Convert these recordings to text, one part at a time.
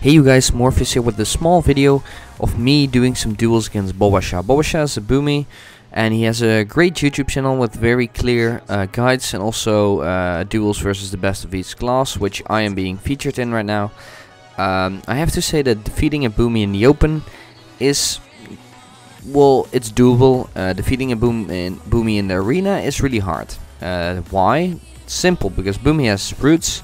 Hey you guys, Morpheus here with a small video of me doing some duels against Bowacha. Bowacha is a boomy and he has a great YouTube channel with very clear guides and also duels versus the best of each class, which I am being featured in right now. I have to say that defeating a boomy in the open is, well, it's doable. Defeating a boomy in the arena is really hard. Why? Simple, because boomy has roots.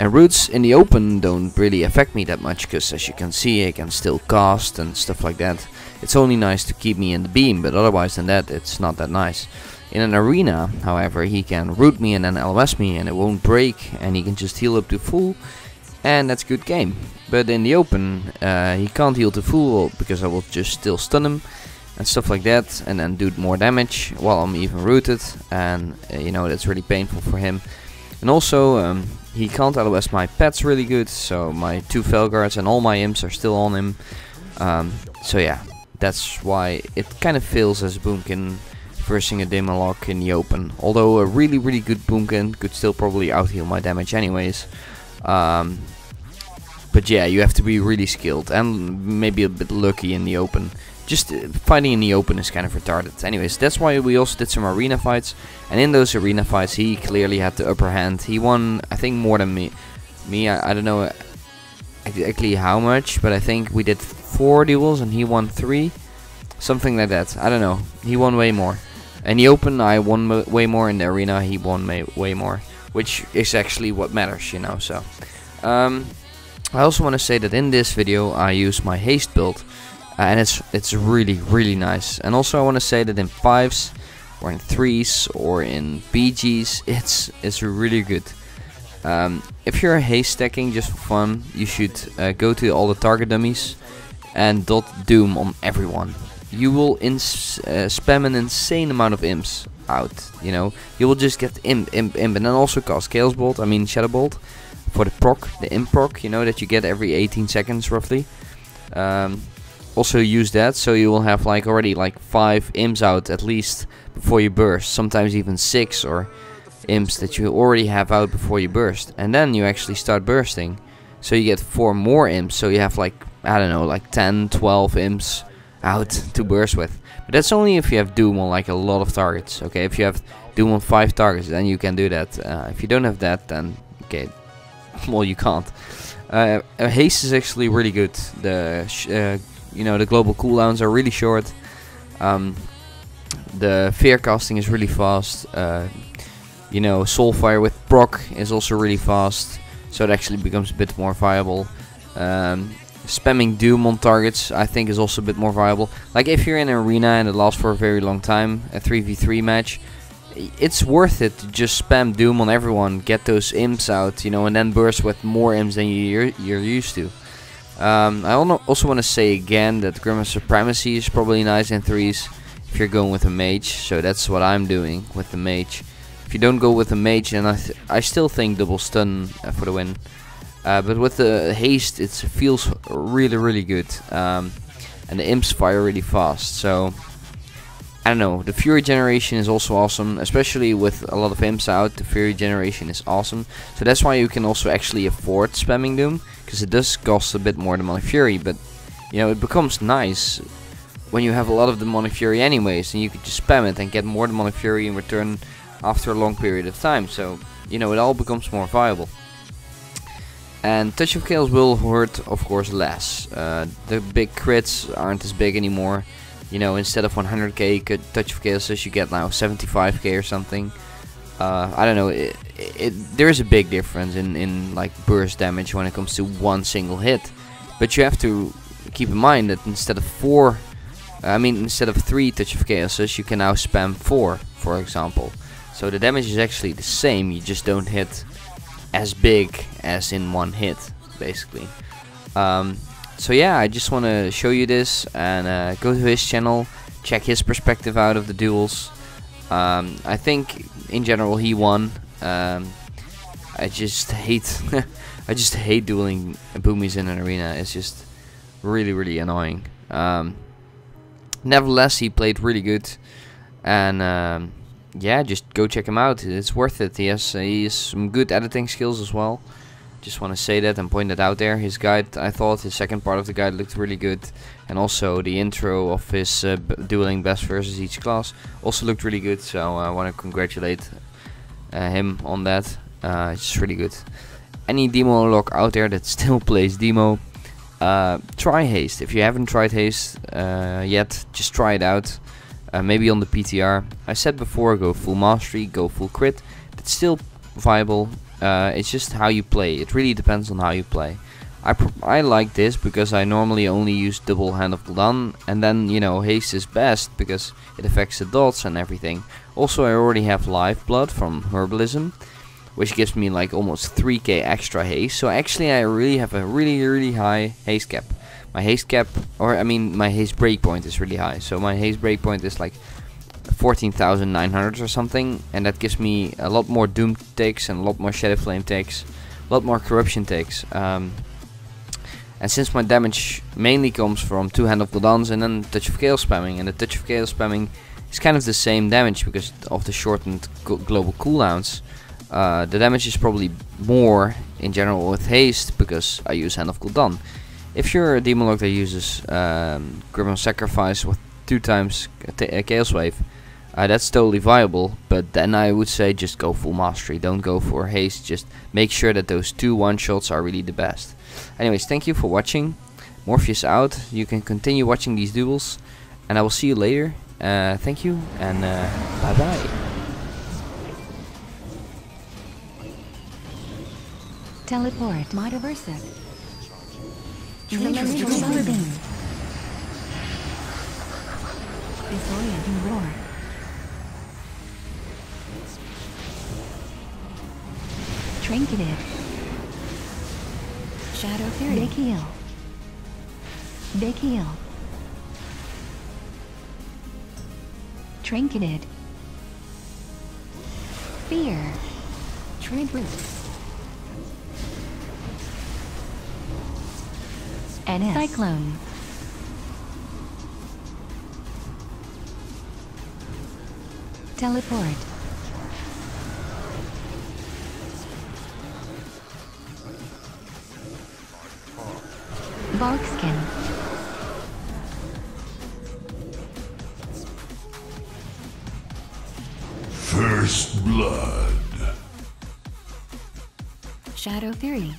And roots in the open don't really affect me that much, because as you can see I can still cast and stuff like that. It's only nice to keep me in the beam, but otherwise than that it's not that nice. In an arena, however, he can root me and then LOS me and it won't break, and he can just heal up to full, and that's a good game. But in the open he can't heal to full because I will just still stun him and stuff like that, and then do more damage while I'm even rooted, and you know, that's really painful for him. And also he can't LOS my pets really good, so my 2 Felguards and all my imps are still on him. So yeah, that's why it kind of fails as a boomkin versing a Demon Lock in the open. Although a really good boomkin could still probably out heal my damage anyways. But yeah, you have to be really skilled and maybe a bit lucky in the open. Just fighting in the open is kind of retarded. Anyways, that's why we also did some arena fights. And in those arena fights, he clearly had the upper hand. He won, I think, more than me. I don't know exactly how much, but I think we did 4 duels and he won 3. Something like that. I don't know. He won way more. In the open, I won way more. In the arena, he won way more. Which is actually what matters, you know. So, I also want to say that in this video, I use my haste build. And it's really nice. And also I want to say that in 5s or in 3s or in BGs, it's really good. If you're haste stacking just for fun, you should go to all the target dummies and dot doom on everyone. You will spam an insane amount of imps out. You know, you will just get imp, and then also cast Chaos Bolt. I mean Shadow Bolt for the proc, the imp proc. You know, that you get every 18 seconds roughly. Also use that, so you will have like already like 5 imps out at least before you burst, sometimes even 6 or imps that you already have out before you burst, and then you actually start bursting, so you get 4 more imps, so you have like, I don't know, like 10-12 imps out to burst with. But that's only if you have Doom on like a lot of targets. Okay, if you have Doom on 5 targets, then you can do that. If you don't have that, then okay, well, you can't. Haste is actually really good. You know, the global cooldowns are really short. The fear casting is really fast. You know, Soulfire with proc is also really fast, so it actually becomes a bit more viable. Spamming Doom on targets, I think, is also a bit more viable. Like if you're in an arena and it lasts for a very long time, a 3v3 match, it's worth it to just spam Doom on everyone, get those imps out, you know, and then burst with more imps than you're used to. I also want to say again that Grimoire Supremacy is probably nice in 3s if you're going with a mage, so that's what I'm doing with the mage. If you don't go with a mage, then I still think double stun for the win. But with the haste, it feels really good, and the imps fire really fast, so I don't know, the Fury generation is also awesome, especially with a lot of imps out. The Fury generation is awesome, so that's why you can also actually afford spamming Doom, because it does cost a bit more Demonic Fury, but you know, it becomes nice when you have a lot of Demonic Fury anyways, and you can just spam it and get more Demonic Fury in return after a long period of time, so you know, it all becomes more viable. And Touch of Chaos will hurt, of course, less. The big crits aren't as big anymore. You know, instead of 100k Touch of Chaos, you get now 75k or something. I don't know, there is a big difference in like burst damage when it comes to one single hit. But you have to keep in mind that instead of 3 Touch of Chaos, you can now spam 4, for example. So the damage is actually the same, you just don't hit as big as in one hit, basically. So yeah, I just want to show you this and go to his channel, check his perspective out of the duels. I think in general he won. I just hate I just hate dueling boomies in an arena. It's just really annoying. Nevertheless, he played really good, and yeah, just go check him out. It's worth it. He has some good editing skills as well. Just want to say that and point that out there. His guide, I thought his second part of the guide looked really good, and also the intro of his dueling best versus each class also looked really good. So I want to congratulate him on that. It's just really good. Any demo log out there that still plays demo, try Haste. If you haven't tried Haste yet, just try it out. Maybe on the PTR. I said before, go full mastery, go full crit. That's still viable. It's just how you play. It really depends on how you play. I like this because I normally only use double Hand of Gul'dan, and then, you know, Haste is best because it affects the dots and everything. Also, I already have Lifeblood from Herbalism, which gives me like almost 3k extra haste. So actually I really have a really high haste cap. My haste cap, or I mean my haste breakpoint is really high. So my haste breakpoint is like 14,900 or something, and that gives me a lot more Doom takes and a lot more Shadow Flame takes, a lot more Corruption takes. And since my damage mainly comes from 2 Hand of Gul'dans and then Touch of Chaos spamming, and the Touch of Chaos spamming is kind of the same damage because of the shortened global cooldowns, the damage is probably more in general with haste because I use Hand of Gul'dan. If you're a demon lord that uses Grimoire Sacrifice with 2 times Chaos Wave, that's totally viable, but then I would say just go full mastery. Don't go for haste, just make sure that those 2 one-shots are really the best. Anyways, thank you for watching. Morpheus out. You can continue watching these duels, and I will see you later. Thank you, and bye bye. Teleport. Metamorphosis. Disorienting roar. Trinketed. Shadow Fury. Big heal. Big heal. Trinketed. Fear. Trade roots. NS. Cyclone. Teleport. Barkskin. First blood. Shadow Fury.